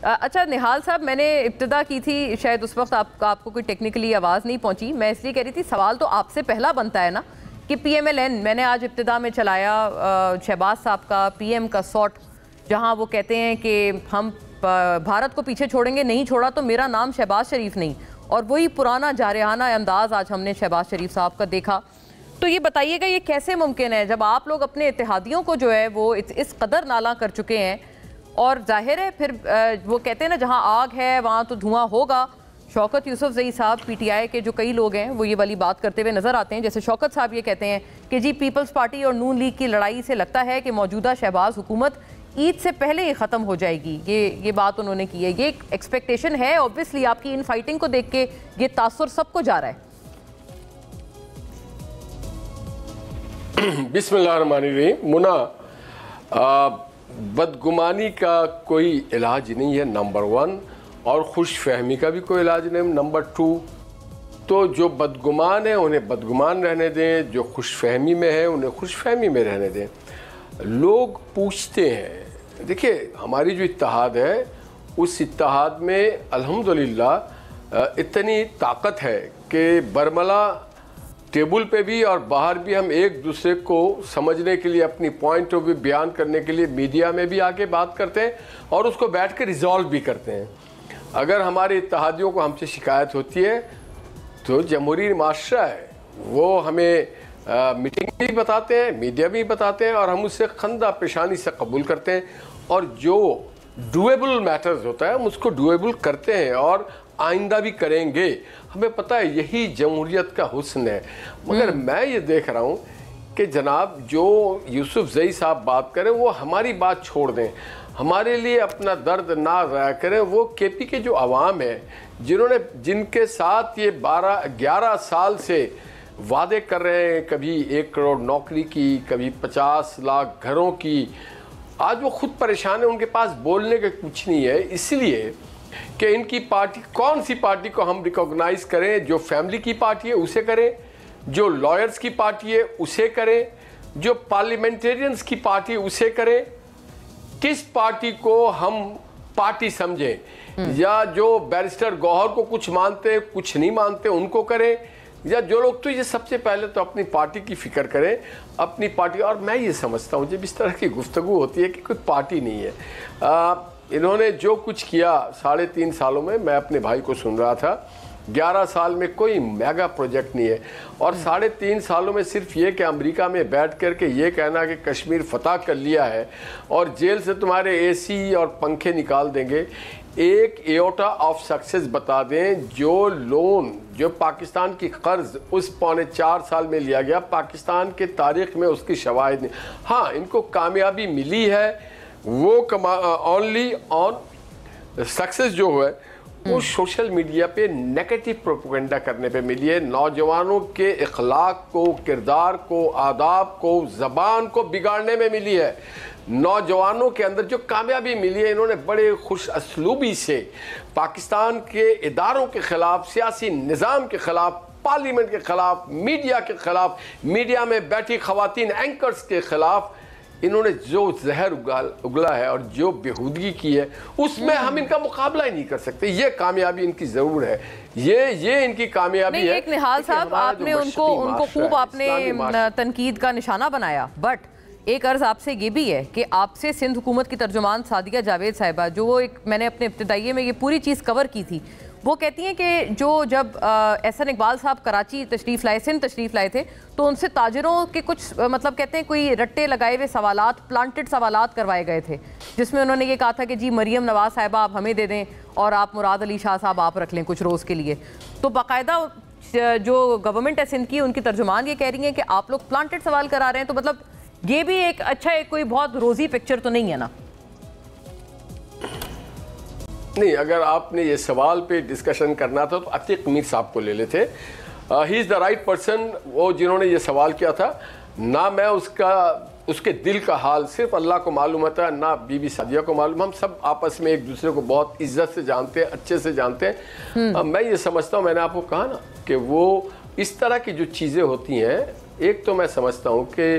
اچھا نہال صاحب، میں نے ابتدا کی تھی، شاید اس وقت آپ کو کوئی ٹیکنیکلی آواز نہیں پہنچی، میں اس لیے کہہ رہی تھی سوال تو آپ سے پہلا بنتا ہے نا کہ پی ایم ایل این میں نے آج ابتدا میں چلایا شہباز صاحب کا پی ایم کا سوٹ، جہاں وہ کہتے ہیں کہ ہم بھارت کو پیچھے چھوڑیں گے، نہیں چھوڑا تو میرا نام شہباز شریف نہیں، اور وہی پرانا جارحانہ انداز آج ہم نے شہباز شریف صاحب کا دیکھا. تو یہ بتائیے گا یہ کیسے ممکن ہے جب آپ لوگ اپنے اتحادیوں کو جو ہے وہ اس قدر نالاں کر چکے ہیں، اور ظاہر ہے پھر وہ کہتے ہیں نا جہاں آگ ہے وہاں تو دھواں ہوگا. شوکت یوسفزئی صاحب پی ٹی آئی کے جو کئی لوگ ہیں وہ یہ والی بات کرتے ہوئے نظر آتے ہیں، جیسے شوکت صاحب یہ کہتے ہیں کہ جی پیپلز پارٹی اور نون لیگ کی لڑائی سے لگتا ہے کہ موجودہ شہباز حکومت عید سے پہلے ہی ختم ہو جائے گی. یہ بات انہوں نے کی ہے، یہ ایک ایکسپیکٹیشن ہے اوبویسلی آپ کی ان فائٹنگ کو دیکھ کے، یہ تاثر سب کو جا رہا ہے. بسم اللہ الرحمن الرحیم. منا، بدگمانی کا کوئی علاج نہیں ہے نمبر 1، اور خوش فہمی کا بھی کوئی علاج نہیں نمبر 2. تو جو بدگمان ہیں انہیں بدگمان رہنے دیں، جو خوش فہمی میں ہیں انہیں خوش فہمی میں رہنے دیں. لوگ پوچھتے ہیں، دیکھیں ہماری جو اتحاد ہے اس اتحاد میں الحمدللہ اتنی طاقت ہے کہ برملا ٹیبل پہ بھی اور باہر بھی ہم ایک دوسرے کو سمجھنے کے لیے، اپنی پوائنٹ آف ویو بیان کرنے کے لیے میڈیا میں بھی آ کے بات کرتے ہیں اور اس کو بیٹھ کے ریزالو بھی کرتے ہیں. اگر ہمارے اتحادیوں کو ہم سے شکایت ہوتی ہے تو جمہوری معاشرہ ہے، وہ ہمیں میٹنگ بھی بتاتے ہیں، میڈیا بھی بتاتے ہیں، اور ہم اس سے خندہ پیشانی سے قبول کرتے ہیں، اور جو ڈویبل میٹرز ہوتا ہے ہم اس کو ڈویبل کرتے ہیں اور آئندہ بھی کریں گے. ہمیں پتہ ہے یہی جمہوریت کا حسن ہے. مگر میں یہ دیکھ رہا ہوں کہ جناب جو یوسفزئی صاحب بات کریں وہ ہماری بات چھوڑ دیں، ہمارے لیے اپنا درد نہ ضائع کریں. وہ کے پی کے جو عوام ہے جن کے ساتھ یہ 11 سال سے وعدے کر رہے ہیں، کبھی 1 کروڑ نوکری کی، کبھی 50 لاکھ گھروں کی، آج وہ خود پریشان ہیں، ان کے پاس بولنے کا کچھ نہیں ہے. اس لیے کہ ان کی پارٹی، کون سی پارٹی کو ہم ریکوگنائز کریں؟ جو فیملی کی پارٹی ہے اسے کریں، جو لائرز کی پارٹی ہے اسے کریں، جو پارلیمنٹیرینز کی پارٹی ہے اسے کریں. کس پارٹی کو ہم پارٹی سمجھیں؟ یا جو بیرسٹر گوہر کو کچھ مانتے کچھ نہیں مانتے ان کو کریں، یا جو لوگ تو یہ سب سے پہلے تو اپنی پارٹی کی فکر کریں، اپنی پارٹی. اور میں یہ سمجھتا ہوں جب اس طرح کی گفتگو ہوتی ہے کہ کوئی پارٹی نہیں ہے، انہوں نے جو کچھ کیا 3.5 سالوں میں، میں اپنے بھائی کو سن رہا تھا، 11 سال میں کوئی میگا پروجیکٹ نہیں ہے. اور 3.5 سالوں میں صرف یہ کہ امریکہ میں بیٹھ کر کے یہ کہنا کہ کشمیر فتح کر لیا ہے اور جیل سے تمہارے اے سی اور پنکھے نکال دیں گے. ایک ایوٹا آف سکسیس بتا دیں. جو لون، جو پاکستان کی قرض اس 4.25 سال میں لیا گیا، پاکستان کے تاریخ میں اس کی شواہد نہیں. ہاں ان کو کامیابی ملی ہے، وہ اونلی آن سکسیس جو ہے وہ سوشل میڈیا پہ نیگیٹو پروپیگنڈا کرنے پہ ملی ہے. نوجوانوں کے اخلاق کو، کردار کو، آداب کو، زبان کو بگاڑنے میں ملی ہے. نوجوانوں کے اندر جو کامیابی ملی ہے، انہوں نے بڑے خوش اسلوبی سے پاکستان کے اداروں کے خلاف، سیاسی نظام کے خلاف، پارلیمنٹ کے خلاف، میڈیا کے خلاف، میڈیا میں بیٹھی خواتین اینکرز کے خلاف انہوں نے جو زہر اگلا ہے اور جو بےہودگی کی ہے، اس میں ہم ان کا مقابلہ ہی نہیں کر سکتے. یہ کامیابی ان کی ضرور ہے، یہ ان کی کامیابی ہے. ایک نہال صاحب آپ نے ان کو خوب آپ نے تنقید کا نشانہ بنایا، بٹ ایک عرض آپ سے یہ بھی ہے کہ آپ سے سندھ حکومت کی ترجمان سعدیہ جاوید صاحبہ، جو وہ میں نے اپنے ابتدائیے میں یہ پوری چیز کور کی تھی، وہ کہتی ہیں کہ جب احسن اقبال صاحب کراچی تشریف لائے، سندھ تشریف لائے تھے، تو ان سے تاجروں کے کچھ مطلب کہتے ہیں کوئی رٹے لگائے ہوئے سوالات، پلانٹڈ سوالات کروائے گئے تھے، جس میں انہوں نے یہ کہا تھا کہ جی مریم نواز صاحبہ آپ ہمیں دے دیں اور آپ مراد علی شاہ صاحب آپ رکھ لیں کچھ روز کے لیے. تو باقاعدہ جو گورنمنٹ ہے سندھ کی، ان کی ترجمان یہ کہہ رہی ہیں کہ آپ لوگ پلانٹڈ سوال کرا رہے ہیں. تو مطلب یہ بھی ایک اچھا کوئی بہت روزی پکچر تو نہیں ہے نا؟ نہیں، اگر آپ نے یہ سوال پہ ڈسکشن کرنا تھا تو عتیق میر صاحب کو لے لیتے. ہی از دا رائٹ پرسن. وہ جنہوں نے یہ سوال کیا تھا، نہ میں اس کے دل کا حال صرف اللہ کو معلوم ہوتا ہے، نہ بی بی سعدیہ کو معلوم. ہم سب آپس میں ایک دوسرے کو بہت عزت سے جانتے ہیں، اچھے سے جانتے ہیں. میں یہ سمجھتا ہوں، میں نے آپ کو کہا نا کہ وہ اس طرح کی جو چیزیں ہوتی ہیں، ایک تو میں سمجھتا ہوں کہ